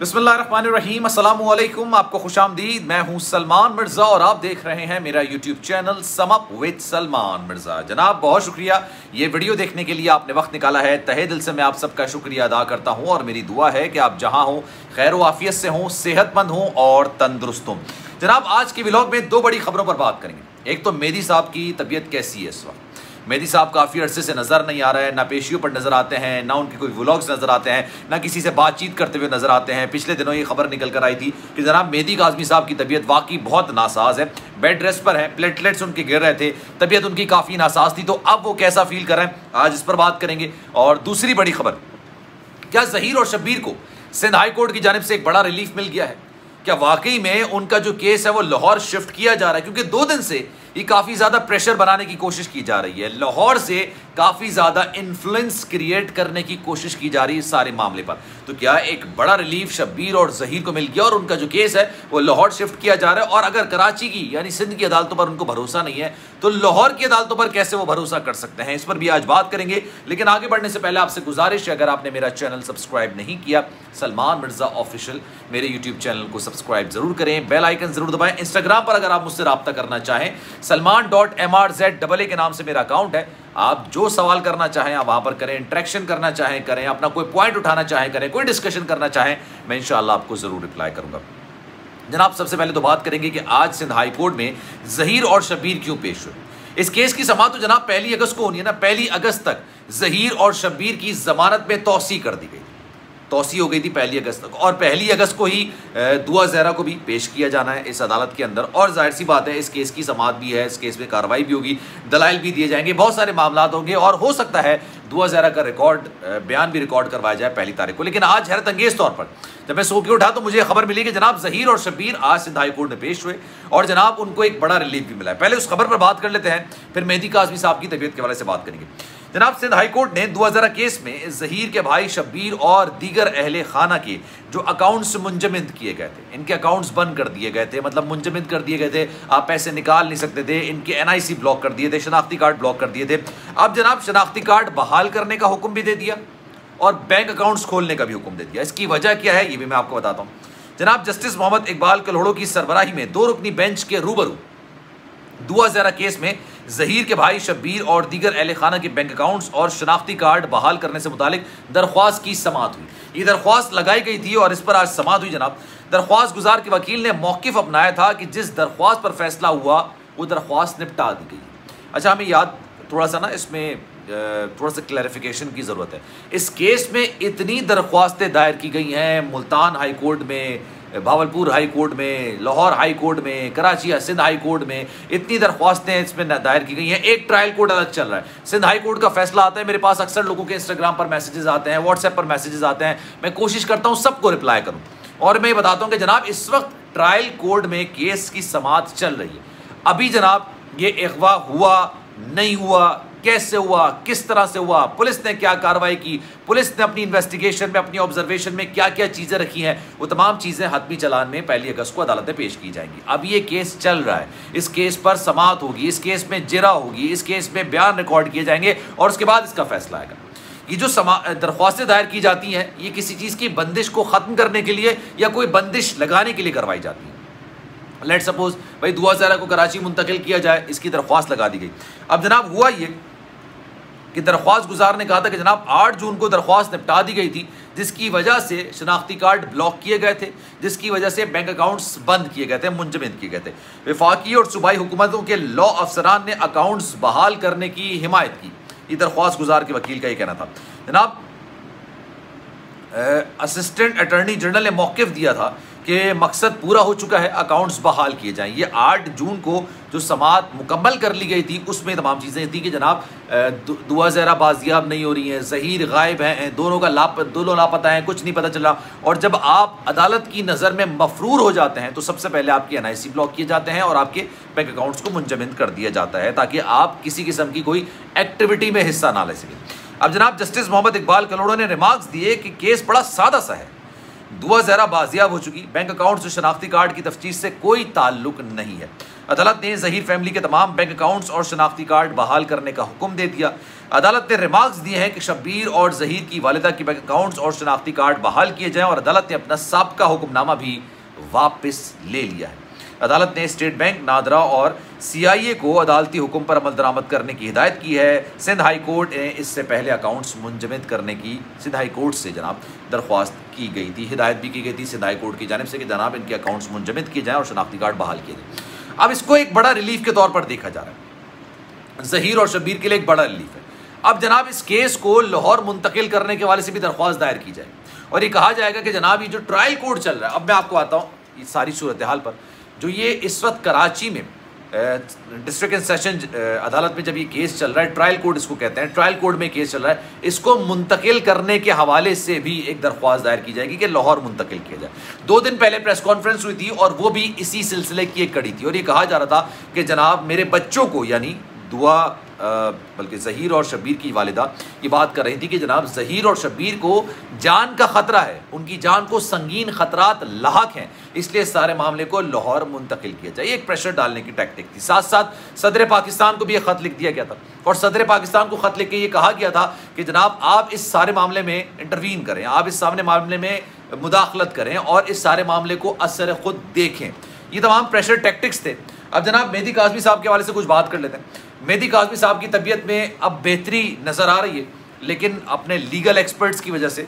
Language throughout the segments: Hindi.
बिस्मिल्लाहिर्रहमानिर्रहीम, अस्सलामुअलैकुम। आपको खुशामदीद। मैं हूं सलमान मिर्ज़ा और आप देख रहे हैं मेरा YouTube channel sum up with Salman Mirza. जनाब बहुत शुक्रिया ये वीडियो देखने के लिए, आपने वक्त निकाला है। तहे दिल से मैं आप सबका शुक्रिया अदा करता हूं और मेरी दुआ है कि आप जहां हों खैर व आफियत से हों, सेहतमंद हों और तंदुरुस्त हों। जनाब आज के व्लॉग में दो बड़ी खबरों पर बात करेंगे। एक तो मेहदी साहब की तबीयत कैसी है इस वक्त। मेहदी साहब काफ़ी अरसे से नज़र नहीं आ रहे हैं, ना पेशियों पर नज़र आते हैं, ना उनके कोई व्लॉग्स नज़र आते हैं, ना किसी से बातचीत करते हुए नज़र आते हैं। पिछले दिनों ये खबर निकल कर आई थी कि जनाब मेहदी काज़मी साहब की तबीयत वाकई बहुत नासाज है, बेड रेस्ट पर है, प्लेटलेट्स उनके गिर रहे थे, तबीयत उनकी काफ़ी नासाज थी। तो अब वो कैसा फील कर रहे हैं आज इस पर बात करेंगे। और दूसरी बड़ी खबर, क्या ज़हीर और शब्बीर को सिंध हाई कोर्ट की जानिब से एक बड़ा रिलीफ मिल गया है? क्या वाकई में उनका जो केस है वो लाहौर शिफ्ट किया जा रहा है? क्योंकि 2 दिन से ये काफ़ी ज़्यादा प्रेशर बनाने की कोशिश की जा रही है, लाहौर से काफ़ी ज़्यादा इन्फ्लुएंस क्रिएट करने की कोशिश की जा रही है इस सारे मामले पर। तो क्या एक बड़ा रिलीफ शब्बीर और ज़हीर को मिल गया और उनका जो केस है वो लाहौर शिफ्ट किया जा रहा है? और अगर कराची की यानी सिंध की अदालतों पर उनको भरोसा नहीं है तो लाहौर की अदालतों पर कैसे वो भरोसा कर सकते हैं? इस पर भी आज बात करेंगे। लेकिन आगे बढ़ने से पहले आपसे गुजारिश है, अगर आपने मेरा चैनल सब्सक्राइब नहीं किया, सलमान मिर्ज़ा ऑफिशियल मेरे यूट्यूब चैनल को सब्सक्राइब जरूर करें, बेल आइकन जरूर दबाएं। इंस्टाग्राम पर अगर आप मुझसे रब्ता करना चाहें, salman.mrz के नाम से मेरा अकाउंट है। आप जो सवाल करना चाहें आप वहां पर करें, इंटरेक्शन करना चाहें करें, अपना कोई पॉइंट उठाना चाहें करें, कोई डिस्कशन करना चाहें, मैं इंशाअल्लाह आपको जरूर रिप्लाई करूंगा। जनाब सबसे पहले तो बात करेंगे कि आज सिंध हाई कोर्ट में ज़हीर और शब्बीर क्यों पेश हुए। इस केस की समाअत तो जनाब 1 अगस्त को होनी है ना। 1 अगस्त तक ज़हीर और शब्बीर की जमानत में तौसी कर दी गई, तौसी हो गई थी 1 अगस्त तक। और 1 अगस्त को ही दुआ ज़हरा को भी पेश किया जाना है इस अदालत के अंदर। और जाहिर सी बात है इस केस की समाअत भी है, इस केस में कार्रवाई भी होगी, दलाइल भी दिए जाएंगे, बहुत सारे मामला होंगे और हो सकता है दुआ ज़हरा का बयान भी रिकॉर्ड करवाया जाए 1 तारीख को। लेकिन आज हैरत अंगेज तौर पर जब मैं सो के उठा तो मुझे खबर मिली कि जनाब ज़हीर और शब्बीर आज सिंध हाई कोर्ट में पेश हुए और जनाब उनको एक बड़ा रिलीफ भी मिला है। पहले उस खबर पर बात कर लेते हैं, फिर मेहदी काज़मी साहब की तबीयत के हवाले से बात करेंगे। जनाब सिंध हाई कोर्ट ने दुआ ज़हरा केस में ज़हीर के भाई शब्बीर और दीगर अहले खाना के जो अकाउंट्स मुंजमद किए गए थे, इनके अकाउंट्स बंद कर दिए गए थे, मतलब मुंजमद कर दिए गए थे, आप पैसे निकाल नहीं सकते थे, इनके NIC ब्लॉक कर दिए थे, शनाख्ती कार्ड ब्लॉक कर दिए थे। अब जनाब शनाख्ती कार्ड बहाल करने का हुक्म भी दे दिया और बैंक अकाउंट्स खोलने का भी हुक्म दे दिया। इसकी वजह क्या है ये भी मैं आपको बताता हूँ। जनाब जस्टिस मोहम्मद इकबाल कलोड़ो की सरबराही में 2 रुकनी बेंच के रूबरू दुआ ज़हरा केस में ज़हीर के भाई शब्बीर और दीगर अहले खाना के बैंक अकाउंट्स और शनाख्ती कार्ड बहाल करने से मुतालिक दरख्वास्त की समाअत हुई। ये दरख्वास्त लगाई गई थी और इस पर आज समाअत हुई। जनाब दरख्वास्त गुजार के वकील ने मौक़िफ़ अपनाया था कि जिस दरख्वास्त पर फैसला हुआ वो दरख्वास्त निपटा दी गई। अच्छा, हमें याद थोड़ा सा ना इसमें थोड़ा सा क्लैरिफिकेशन की ज़रूरत है। इस केस में इतनी दरख्वास्तें दायर की गई हैं, मुल्तान हाई कोर्ट में, भावलपुर हाई कोर्ट में, लाहौर हाई कोर्ट में, कराची सिंध हाई कोर्ट में, इतनी दरख्वास्तें इसमें दायर की गई हैं। एक ट्रायल कोर्ट अलग चल रहा है, सिंध हाई कोर्ट का फैसला आता है। मेरे पास अक्सर लोगों के इंस्टाग्राम पर मैसेजेस आते हैं, व्हाट्सएप पर मैसेजेस आते हैं, मैं कोशिश करता हूँ सबको रिप्लाई करूँ और मैं बताता हूँ कि जनाब इस वक्त ट्रायल कोर्ट में केस की समाअत चल रही है। अभी जनाब ये अगवा हुआ नहीं हुआ, कैसे हुआ, किस तरह से हुआ, पुलिस ने क्या कार्रवाई की, पुलिस ने अपनी इन्वेस्टिगेशन में, अपनी ऑब्जर्वेशन में क्या क्या चीज़ें रखी हैं, वो तमाम चीज़ें हतमी चलान में 1 अगस्त को अदालत में पेश की जाएंगी। अब ये केस चल रहा है, इस केस पर समाअत होगी, इस केस में जिरा होगी, इस केस में बयान रिकॉर्ड किए जाएंगे और उसके बाद इसका फैसला आएगा। ये जो दरख्वास्तें दायर की जाती हैं ये किसी चीज़ की बंदिश को ख़त्म करने के लिए या कोई बंदिश लगाने के लिए करवाई जाती है। लेट सपोज भाई दुआ ज़हरा को कराची मुंतकिल किया जाए, इसकी दरख्वास्त लगा दी गई। अब जनाब हुआ ये कि दरख्वास्त गुजार ने कहा था कि जनाब 8 जून को दरख्वास्त निपटा दी गई थी, जिसकी वजह से शनाख्ती कार्ड ब्लॉक किए गए थे, जिसकी वजह से बैंक अकाउंट्स बंद किए गए थे, मुंजमद किए गए थे। वफाकी और सूबाई हुकूमतों के लॉ अफसरान ने अकाउंट्स बहाल करने की हिमायत की। ये दरख्वास्त गुजार के वकील का ये कहना था। जनाब असिस्टेंट अटॉर्नी जनरल ने मौक़िफ़ दिया था कि मकसद पूरा हो चुका है, अकाउंट्स बहाल किए जाएँ। ये 8 जून को जो समाअत मुकम्मल कर ली गई थी उसमें तमाम चीज़ें थी कि जनाब दुआ ज़हरा बाजियाब नहीं हो रही हैं, ज़हीर गायब हैं, दोनों लापता हैं, कुछ नहीं पता चला। और जब आप अदालत की नज़र में मफरूर हो जाते हैं तो सबसे पहले आपके NIC ब्लॉक किए जाते हैं और आपके बैंक अकाउंट्स को मुंजमद कर दिया जाता है ताकि आप किसी किस्म की कोई एक्टिविटी में हिस्सा ना ले सकें। अब जनाब जस्टिस मोहम्मद इकबाल कलोड़ो ने रिमार्क्स दिए कि केस बड़ा सादा सा है, दुआ ज़हरा बाजियाब हो चुकी, बैंक अकाउंट्स और शनाख्ती कार्ड की तफ्तीश से कोई ताल्लुक नहीं है। अदालत ने ज़हीर फैमिली के तमाम बैंक अकाउंट्स और शनाख्ती कार्ड बहाल करने का हुक्म दे दिया। अदालत ने रिमार्क्स दिए हैं कि शब्बीर और जहीर की वालिदा के बैंक अकाउंट्स और शनाख्ती कार्ड बहाल किए जाएं और अदालत ने अपना साबका हुक्मनामा भी वापस ले लिया है। अदालत ने स्टेट बैंक, नादरा और CIA को अदालती हुक्म पर अमल दरामद करने की हिदायत की है। सिंध हाई कोर्ट ने इससे पहले अकाउंट्स मुंजमद करने की सिंध हाई कोर्ट से जनाब दरख्वास्त की गई थी, हिदायत भी की गई थी सिंध हाई कोर्ट की जानिब से कि जनाब इनके अकाउंट्स मुंजमद किए जाएँ और शनाख्ती कार्ड बहाल किए जाएँ। अब इसको एक बड़ा रिलीफ के तौर पर देखा जा रहा है, जहीर और शब्बीर के लिए एक बड़ा रिलीफ है। अब जनाब इस केस को लाहौर मुंतकिल करने के वाले से भी दरख्वास्त दायर की जाए और ये कहा जाएगा कि जनाब ये जो ट्रायल कोर्ट चल रहा है, अब मैं आपको आता हूँ ये सारी सूरत हाल पर, जो ये इस वक्त कराची में डिस्ट्रिक्ट एंड सेशन अदालत में जब ये केस चल रहा है, ट्रायल कोर्ट इसको कहते हैं, ट्रायल कोर्ट में केस चल रहा है, इसको मुंतकिल करने के हवाले से भी एक दरख्वास्त दायर की जाएगी कि लाहौर मुंतकिल किया जाए। 2 दिन पहले प्रेस कॉन्फ्रेंस हुई थी और वो भी इसी सिलसिले की एक कड़ी थी और ये कहा जा रहा था कि जनाब मेरे बच्चों को, यानी दुआ बल्कि जहीर और शब्बीर की वालिदा ये बात कर रही थी कि जनाब जहीर और शब्बीर को जान का ख़तरा है, उनकी जान को संगीन ख़तरात लाहक हैं, इसलिए सारे मामले को लाहौर मुंतकिल किया जाए। एक प्रेशर डालने की टैक्टिक थी। साथ साथ सदर पाकिस्तान को भी एक ख़त लिख दिया गया था और सदर पाकिस्तान को ख़त लिख के ये कहा गया था कि जनाब आप इस सारे मामले में इंटरवीन करें, आप इस सामने मामले में मुदाखलत करें और इस सारे मामले को असर ख़ुद देखें। ये तमाम प्रेशर टैक्टिक्स थे। अब जनाब मेहदी काज़मी साहब के हवाले से कुछ बात कर लेते हैं। मेहदी काज़मी साहब की तबीयत में अब बेहतरी नज़र आ रही है, लेकिन अपने लीगल एक्सपर्ट्स की वजह से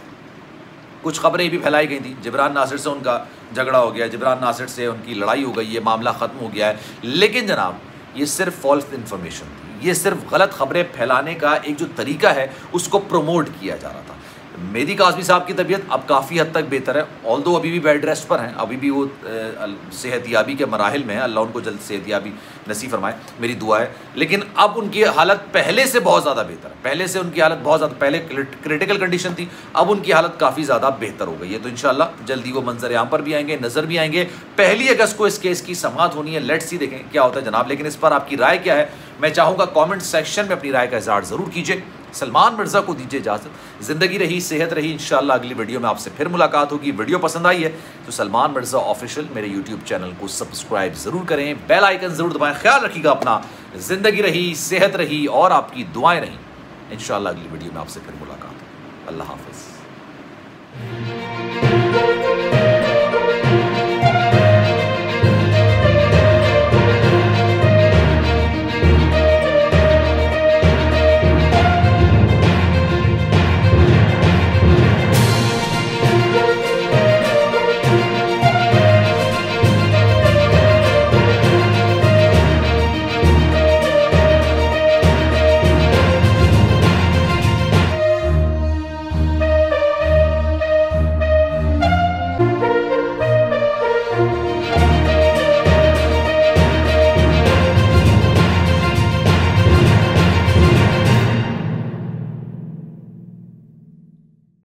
कुछ खबरें भी फैलाई गई थी। जिब्रान नासिर से उनका झगड़ा हो गया, जिब्रान नासिर से उनकी लड़ाई हो गई, ये मामला ख़त्म हो गया है, लेकिन जनाब ये सिर्फ फॉल्स इन्फॉर्मेशन थी, ये सिर्फ गलत खबरें फैलाने का एक जो तरीका है उसको प्रमोट किया जा रहा था। मेहदी काज़मी साहब की तबीयत अब काफ़ी हद तक बेहतर है, ऑल्दो अभी भी बेड रेस्ट पर हैं, अभी भी वो सेहतियाबी के मराहिल में है, अल्लाह उनको जल्द सेहतियाबी नसीब फरमाए, मेरी दुआ है। लेकिन अब उनकी हालत पहले से बहुत ज़्यादा बेहतर है, पहले से उनकी हालत बहुत ज़्यादा, पहले क्रिटिकल कंडीशन थी, अब उनकी हालत काफ़ी ज़्यादा बेहतर हो गई है। तो इंशाल्लाह जल्दी वो मंजर आम पर भी आएंगे, नज़र भी आएंगे। 1 अगस्त को इस केस की समाअत होनी है, लेट्स सी देखें क्या होता है जनाब। लेकिन इस पर आपकी राय क्या है, मैं चाहूँगा कॉमेंट सेक्शन में अपनी राय का इज़हार ज़रूर कीजिए। सलमान मिर्ज़ा को दीजिए इजाज़त, ज़िंदगी रही सेहत रही, इंशाल्लाह अगली वीडियो में आपसे फिर मुलाकात होगी। वीडियो पसंद आई है तो सलमान मिर्ज़ा ऑफिशियल मेरे यूट्यूब चैनल को सब्सक्राइब ज़रूर करें, बेल आइकन ज़रूर दबाएं। ख्याल रखिएगा अपना, ज़िंदगी रही सेहत रही और आपकी दुआएं रहीं। इंशाल्लाह अगली वीडियो में आपसे फिर मुलाकात। अल्लाह हाफ़िज़।